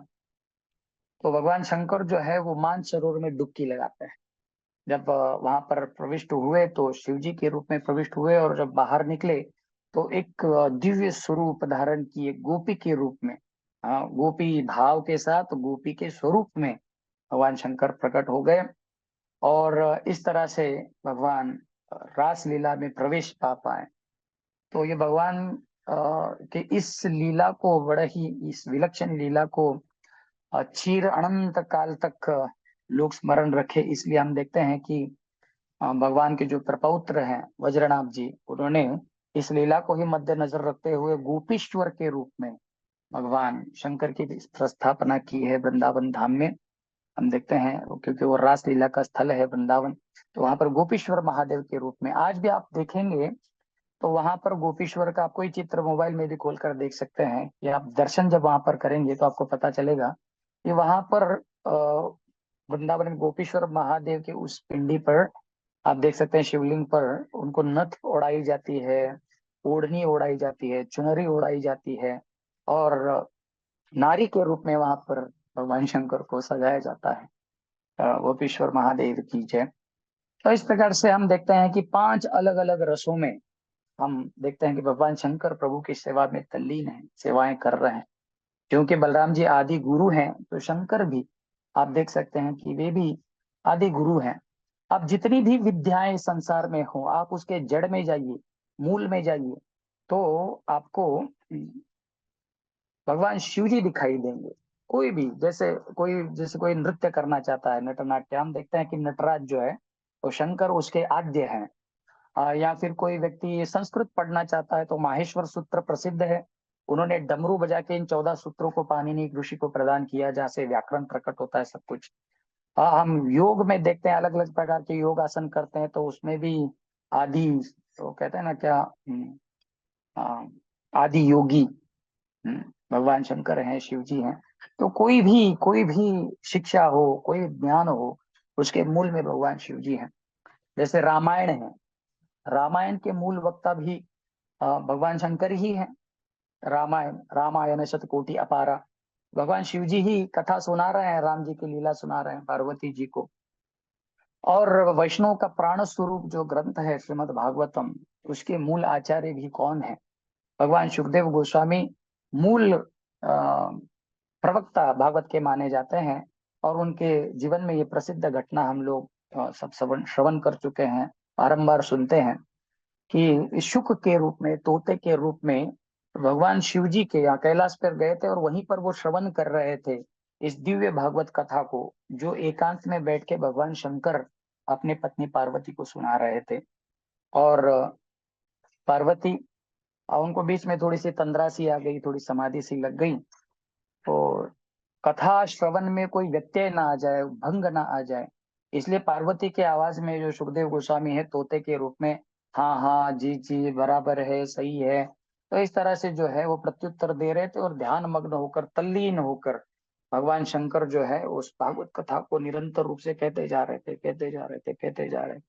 तो भगवान शंकर जो है वो मान सरोवर में डुबकी लगाते हैं। जब वहां पर प्रविष्ट हुए तो शिव जी के रूप में प्रविष्ट हुए, और जब बाहर निकले तो एक दिव्य स्वरूप धारण किए गोपी के रूप में, गोपी भाव के साथ गोपी के स्वरूप में भगवान शंकर प्रकट हो गए। और इस तरह से भगवान रास लीला में प्रवेश पा पाए। तो ये भगवान के इस लीला को, बड़ा ही इस विलक्षण लीला को चीर अनंत काल तक लोग स्मरण रखे। इसलिए हम देखते हैं कि भगवान के जो प्रपौत्र हैं वज्रनाभ जी, उन्होंने इस लीला को ही मद्देनजर रखते हुए गोपीश्वर के रूप में भगवान शंकर की प्रस्थापना की है वृंदावन धाम में। हम देखते हैं क्योंकि वो रास लीला का स्थल है वृंदावन, तो वहां पर गोपीश्वर महादेव के रूप में आज भी आप देखेंगे। तो वहां पर गोपीश्वर का आप कोई चित्र मोबाइल में भी खोल कर देख सकते हैं, कि आप दर्शन जब वहां पर करेंगे तो आपको पता चलेगा कि वहां पर वृंदावन में गोपीश्वर महादेव के उस पिंडी पर आप देख सकते हैं, शिवलिंग पर उनको नथ ओढ़ाई जाती है, ओढ़नी ओढ़ाई जाती है, चुनरी ओढ़ाई जाती है, और नारी के रूप में वहां पर भगवान शंकर को सजाया जाता है। गोपीश्वर महादेव की जय। तो इस प्रकार से हम देखते हैं कि 5 अलग अलग रसों में हम देखते हैं कि भगवान शंकर प्रभु की सेवा में तल्लीन है, सेवाएं कर रहे हैं। क्योंकि बलराम जी आदि गुरु हैं, तो शंकर भी आप देख सकते हैं कि वे भी आदि गुरु हैं। अब जितनी भी विद्याएं संसार में हो, आप उसके जड़ में जाइए, मूल में जाइए, तो आपको भगवान शिव जी दिखाई देंगे। कोई भी, जैसे कोई नृत्य करना चाहता है, नटनाट्य, हम देखते हैं कि नटराज जो है वो शंकर उसके आद्य हैं। या फिर कोई व्यक्ति संस्कृत पढ़ना चाहता है तो माहेश्वर सूत्र प्रसिद्ध है। उन्होंने डमरू बजा के इन 14 सूत्रों को पाणिनि ऋषि को प्रदान किया, जहाँ से व्याकरण प्रकट होता है सब कुछ। हम योग में देखते हैं, अलग अलग प्रकार के योग आसन करते हैं, तो उसमें भी आदि, तो कहते हैं ना क्या, आदि योगी भगवान शंकर हैं, शिव जी हैं। तो कोई भी शिक्षा हो, कोई ज्ञान हो, उसके मूल में भगवान शिव जी हैं। जैसे रामायण है, रामायण के मूल वक्ता भी भगवान शंकर ही हैं। रामायण शतकोटि अपारा, भगवान शिव जी ही कथा सुना रहे हैं, राम जी की लीला सुना रहे हैं पार्वती जी को। और वैष्णव का प्राण स्वरूप जो ग्रंथ है श्रीमद् भागवतम, उसके मूल आचार्य भी कौन है? भगवान सुखदेव गोस्वामी मूल प्रवक्ता भागवत के माने जाते हैं। और उनके जीवन में ये प्रसिद्ध घटना हम लोग सब श्रवण श्रवण कर चुके हैं, बारंबार सुनते हैं, कि शुक के रूप में, तोते के रूप में भगवान शिव जी के यहाँ कैलाश पर गए थे, और वहीं पर वो श्रवण कर रहे थे इस दिव्य भागवत कथा को, जो एकांत में बैठ के भगवान शंकर अपने पत्नी पार्वती को सुना रहे थे। और पार्वती, उनको बीच में थोड़ी सी तंद्रा सी आ गई, थोड़ी समाधि सी लग गई। तो कथा श्रवण में कोई व्यत्यय ना आ जाए, भंग ना आ जाए, इसलिए पार्वती के आवाज में जो सुखदेव गोस्वामी है तोते के रूप में, हाँ हाँ जी जी बराबर है, सही है, तो इस तरह से जो है वो प्रत्युत्तर दे रहे थे, और ध्यान मग्न होकर, तल्लीन होकर भगवान शंकर जो है उस भागवत कथा को निरंतर रूप से कहते जा रहे थे, कहते जा रहे थे, कहते जा रहे थे।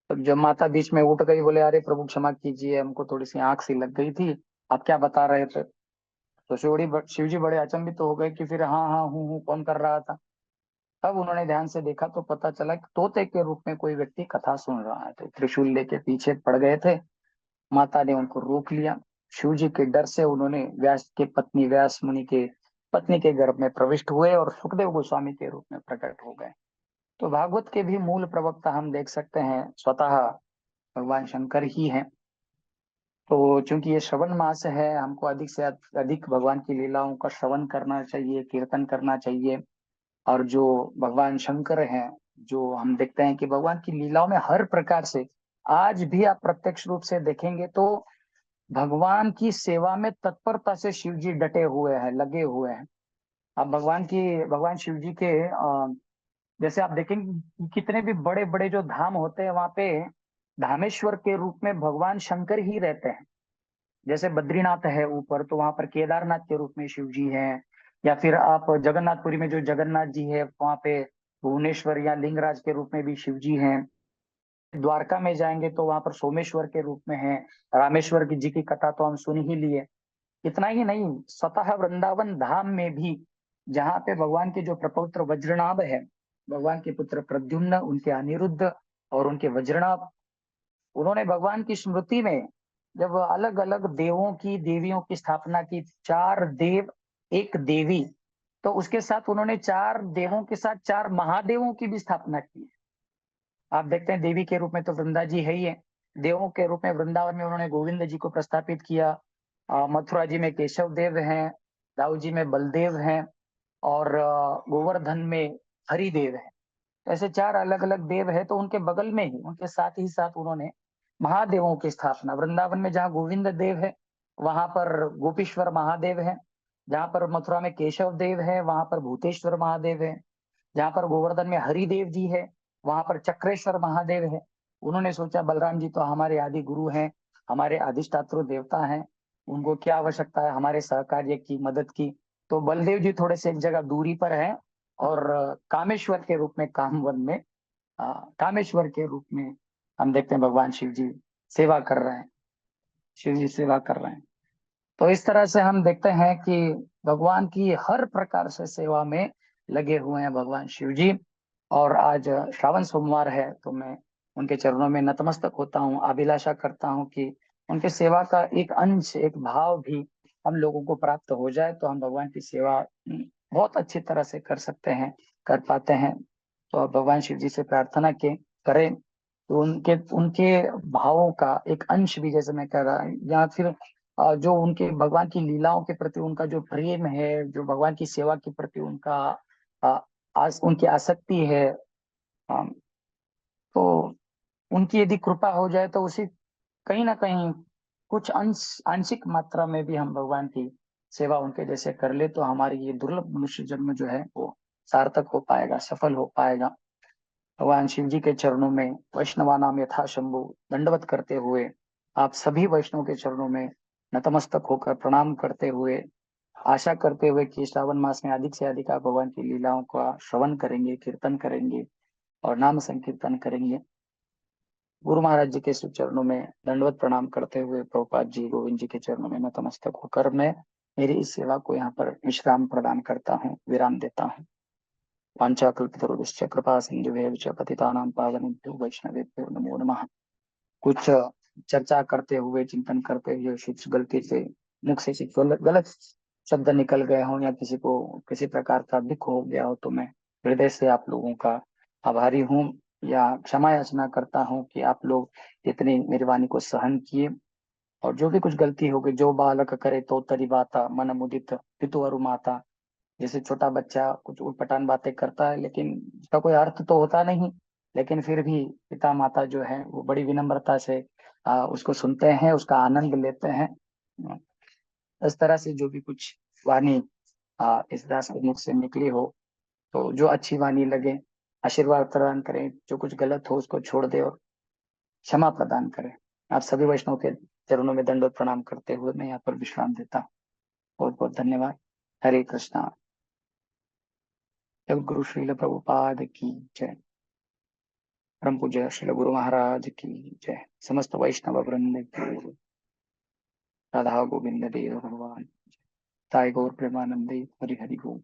तो जब माता बीच में उठ गई, बोले अरे प्रभु क्षमा कीजिए, हमको थोड़ी सी आंख सी लग गई थी, आप क्या बता रहे थे? तो शिव जी बड़े अचंभित तो हो गए कि फिर हाँ हाँ हूँ कौन कर रहा था। तब उन्होंने ध्यान से देखा तो पता चला कि तोते के रूप में कोई व्यक्ति कथा सुन रहा है, तो त्रिशूल लेके पीछे पड़ गए थे। माता ने उनको रोक लिया। शिव जी के डर से उन्होंने व्यास मुनि के पत्नी के गर्भ में प्रविष्ट हुए, और सुखदेव गोस्वामी के रूप में प्रकट हो गए। तो भागवत के भी मूल प्रवक्ता हम देख सकते हैं स्वतः भगवान शंकर ही हैं। तो चूंकि ये श्रवण मास है, हमको अधिक से अधिक भगवान की लीलाओं का श्रवण करना चाहिए, कीर्तन करना चाहिए। और जो भगवान शंकर हैं, जो हम देखते हैं कि भगवान की लीलाओं में हर प्रकार से, आज भी आप प्रत्यक्ष रूप से देखेंगे तो भगवान की सेवा में तत्परता से शिव जी डटे हुए हैं, लगे हुए हैं। अब भगवान शिव जी के जैसे आप देखेंगे कि कितने भी बड़े बड़े जो धाम होते हैं, वहां पे धामेश्वर के रूप में भगवान शंकर ही रहते हैं। जैसे बद्रीनाथ है ऊपर, तो वहां पर केदारनाथ के रूप में शिव जी हैं। या फिर आप जगन्नाथपुरी में जो जगन्नाथ जी है, वहां पे भुवनेश्वर या लिंगराज के रूप में भी शिव जी हैं। द्वारका में जाएंगे तो वहां पर सोमेश्वर के रूप में है। रामेश्वर की जी की कथा तो हम सुन ही लिए। इतना ही नहीं, स्वतः वृंदावन धाम में भी, जहाँ पे भगवान के जो प्रपौत्र वज्रनाभ है, भगवान के पुत्र प्रद्युम्न, उनके अनिरुद्ध और उनके वज्रनाभ, उन्होंने भगवान की स्मृति में जब अलग अलग देवों की, देवियों की स्थापना की, 4 देव 1 देवी, तो उसके साथ उन्होंने 4 देवों के साथ 4 महादेवों की भी स्थापना की। आप देखते हैं देवी के रूप में तो वृंदा जी है ही है, देवों के रूप में वृंदावन में उन्होंने गोविंद जी को प्रस्थापित किया। मथुरा जी में केशव देव हैं, दाऊ जी में बलदेव हैं, और गोवर्धन में हरिदेव है। ऐसे चार अलग अलग देव है, तो उनके बगल में ही, उनके साथ ही साथ उन्होंने महादेवों की स्थापना, वृंदावन में जहाँ गोविंद देव है वहां पर गोपीश्वर महादेव है, जहाँ पर मथुरा में केशव देव है वहां पर भूतेश्वर महादेव है, जहाँ पर गोवर्धन में हरिदेव जी है वहां पर चक्रेश्वर महादेव है। उन्होंने सोचा बलराम जी तो हमारे आदि गुरु हैं, हमारे अधिष्ठात्र देवता हैं, उनको क्या आवश्यकता है हमारे सहकार्य की, मदद की। तो बलदेव जी थोड़े से एक जगह दूरी पर है, और कामेश्वर के रूप में कामवन में, कामेश्वर के रूप में हम देखते हैं भगवान शिव जी सेवा कर रहे हैं, शिव जी सेवा कर रहे हैं। तो इस तरह से हम देखते हैं कि भगवान की हर प्रकार से सेवा में लगे हुए हैं भगवान शिव जी। और आज श्रावण सोमवार है, तो मैं उनके चरणों में नतमस्तक होता हूँ, अभिलाषा करता हूँ कि उनके सेवा का एक अंश, एक भाव भी हम लोगों को प्राप्त हो जाए, तो हम भगवान की सेवा बहुत अच्छी तरह से कर सकते हैं, कर पाते हैं। तो आप भगवान शिव जी से प्रार्थना के करें, तो उनके उनके भावों का एक अंश भी, जैसे मैं कह रहा, या फिर जो उनके भगवान की लीलाओं के प्रति उनका जो प्रेम है, जो भगवान की सेवा के प्रति उनका उनकी आसक्ति है, अ, तो उनकी यदि कृपा हो जाए तो उसी कहीं ना कहीं कुछ अंश, आंशिक मात्रा में भी हम भगवान की सेवा उनके जैसे कर ले, तो हमारी ये दुर्लभ मनुष्य जन्म जो है वो सार्थक हो पाएगा, सफल हो पाएगा। भगवान शिव जी के चरणों में वैष्णवा नाम यथा शंभु दंडवत करते हुए, आप सभी वैष्णव के चरणों में नतमस्तक होकर प्रणाम करते हुए, आशा करते हुए कि श्रावण मास में अधिक से अधिक आप भगवान की लीलाओं का श्रवण करेंगे, कीर्तन करेंगे और नाम संकीर्तन करेंगे। गुरु महाराज जी के श्री चरणों में दंडवत प्रणाम करते हुए, प्रभुपाद जी, गोविंद जी के चरणों में नतमस्तक होकर मैं मेरी इस सेवा को यहाँ पर विश्राम प्रदान करता हूँ, विराम देता हूँ। वाञ्छाकल्पतरुभ्यश्च कृपा सिन्धुभ्यश्च पतितानां पावनेभ्यो वैष्णवेभ्यो नमो नमः। कुछ चर्चा करते हुए, चिंतन करते हुए कुछ गलती से मुख से कुछ गलत शब्द निकल गए हों, या किसी को किसी प्रकार का दुख हो गया हो, तो मैं हृदय से आप लोगों का आभारी हूँ, या क्षमा याचना करता हूँ कि आप लोग इतनी मेरी वाणी को सहन किए। और जो भी कुछ गलती हो गई, जो बालक करे तो तरी बाता मन मुदित पितु अरु माता, जैसे छोटा बच्चा कुछ उटपटांग बातें करता है लेकिन उसका कोई अर्थ तो होता नहीं, लेकिन फिर भी पिता माता जो है वो बड़ी विनम्रता से उसको सुनते हैं, उसका आनंद लेते हैं। इस तरह से जो भी कुछ वाणी इस दास के मुख से निकली हो, तो जो अच्छी वाणी लगे आशीर्वाद प्रदान करें, जो कुछ गलत हो उसको छोड़ दे और क्षमा प्रदान करें। आप सभी वैष्णव के चरणों में दंडवत प्रणाम करते हुए मैं यहाँ पर विश्राम देता हूँ। बहुत बहुत धन्यवाद। हरे कृष्णा। जब गुरु श्रील प्रभुपाद की जय। परम पूज्य श्रील गुरु महाराज की जय। समस्त वैष्णव वृंद की, राधा गोविंद देव भगवान, ताई गौर प्रेमानंदे, हरि हरि बोल।